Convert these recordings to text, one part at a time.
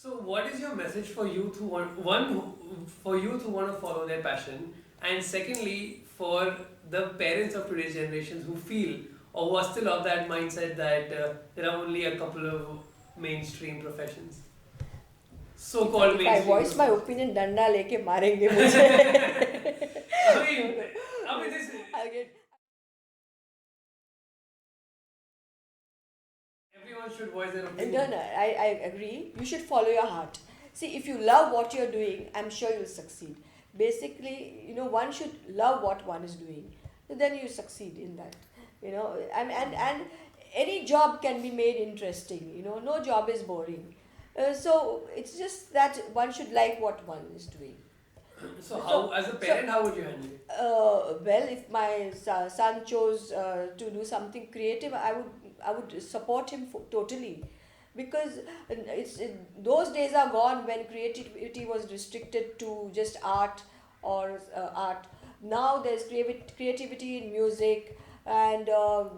So, what is your message for youth who want for youth who want to follow their passion, and secondly, for the parents of today's generations who feel or who are still of that mindset that there are only a couple of mainstream professions, so-called If I mainstream voice my professions. opinion, डंडा लेके मारेंगे मुझे. I No, mean, no. I mean, this I'll get. everyone should voice their No, opinion. no, I agree. You should follow your heart. See, if you love what you're doing, I'm sure you'll succeed. Basically, one should love what one is doing. Then you succeed in that. And any job can be made interesting. No job is boring. So it's just that one should like what one is doing. So, how So, as a so parent, how would you handle it? well, if my son chose to do something creative, I would support him totally, because those days are gone when creativity was restricted to just art or art. Now there's creativity in music and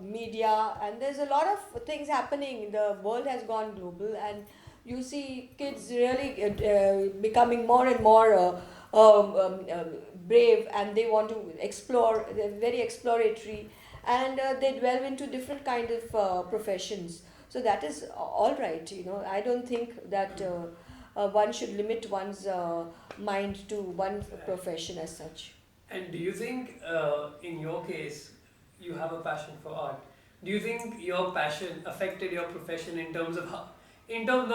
media, and there's a lot of things happening. The world has gone global, and you see kids really becoming more and more brave, and they want to explore. They're very exploratory, and they delve into different kind of professions. So that is all right. I don't think that one should limit one's mind to one profession as such. And do you think, in your case, you have a passion for art? Do you think your passion affected your profession in terms of not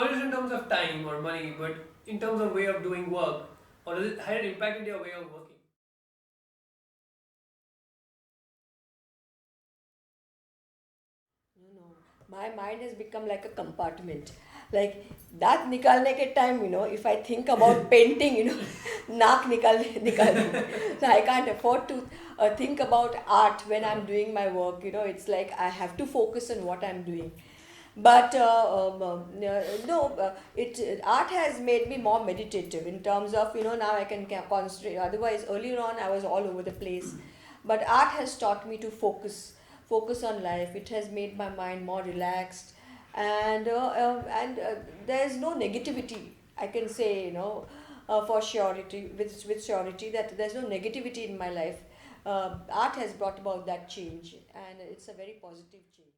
just in terms of time or money, but in terms of way of doing work, or had it impacted your way of working? No, my mind has become like a compartment. Like that निकालने के time, if I think about painting, नाक निकाल. So I can't afford to think about art when I'm doing my work. It's like I have to focus on what I'm doing. But no, art has made me more meditative in terms of now I can concentrate. Otherwise, earlier on I was all over the place, but art has taught me to focus on life. It has made my mind more relaxed, and there's no negativity. I can say for surety, with surety, that there's no negativity in my life. Art has brought about that change, and it's a very positive change.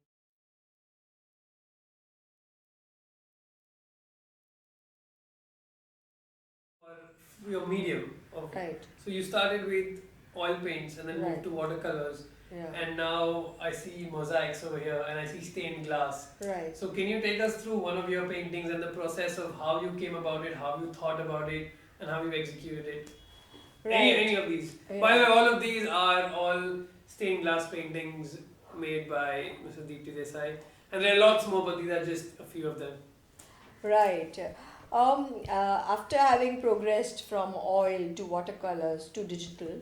Or your medium. Okay. Right. So you started with oil paints and then moved Right. to watercolors, Yeah. and now I see mosaics over here and I see stained glass. Right. So can you take us through one of your paintings and the process of how you came about it, how you thought about it, and how you executed it? Any Right. of these. By the Yeah. way, all of these are all stained glass paintings made by Mr. Dipti Desai. And there are lots more, but these are just a few of them. Right. After having progressed from oil to watercolors to digital,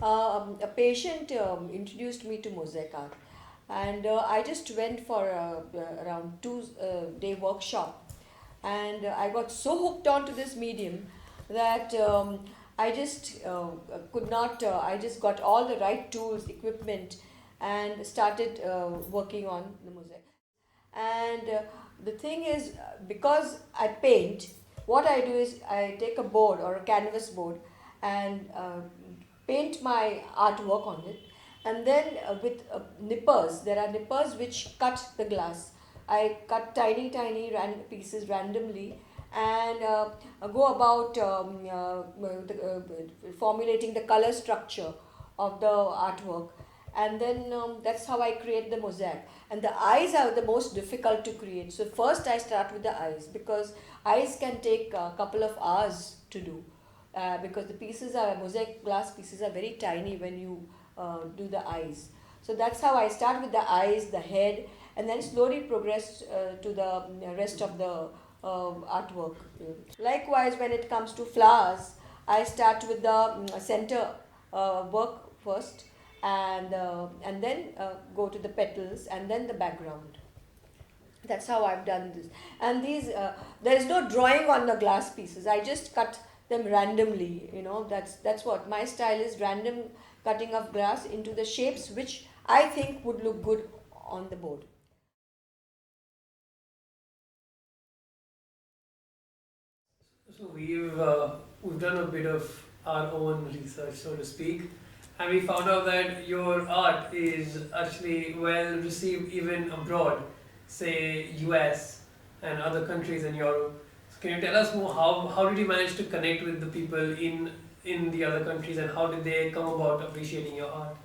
a patient introduced me to mosaic art, and I just went for around 2 day workshop, and I got so hooked onto this medium that I just could not. I just got all the right tools, equipment, and started working on the mosaic. And the thing is, because I paint, what I do is I take a board or a canvas board and paint my artwork on it, and then with nippers, there are nippers which cut the glass. I cut tiny pieces randomly, and go about formulating the color structure of the artwork, and then that's how I create the mosaic. And the eyes are the most difficult to create. So first I start with the eyes, because eyes can take a couple of hours to do, because the pieces are mosaic glass pieces are very tiny when you do the eyes. So that's how I start with the eyes, the head, and then slowly progress to the rest of the artwork. Likewise, when it comes to flowers, I start with the center work first, and then go to the petals and then the background. That's how I've done this. And these there is no drawing on the glass pieces. I just cut them randomly. That's what my style is: random cutting of glass into the shapes which I think would look good on the board. So we've done a bit of our own research, so to speak, and we found out that your art is actually well received even abroad, say US and other countries in Europe. So can you tell us more, how did you manage to connect with the people in the other countries, and how did they come about appreciating your art?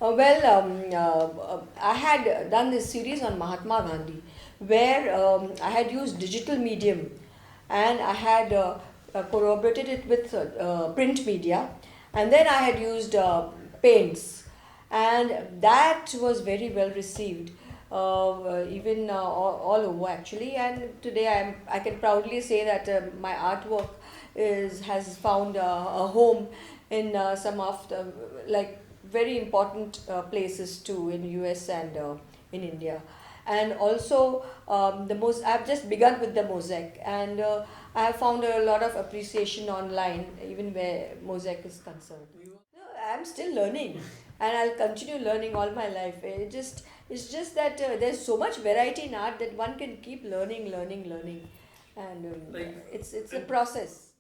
I had done this series on Mahatma Gandhi where I had used digital medium and I had corroborated it with print media, and then I had used paints, and that was very well received. Even all over actually, and today I can proudly say that my artwork has found a home in some of the like very important places too in US and in India. And also I've just begun with the mosaic, and I have found a lot of appreciation online even where mosaic is concerned. No, I'm still learning, and I'll continue learning all my life. It's just that there's so much variety in art that one can keep learning, and Like, it's a process.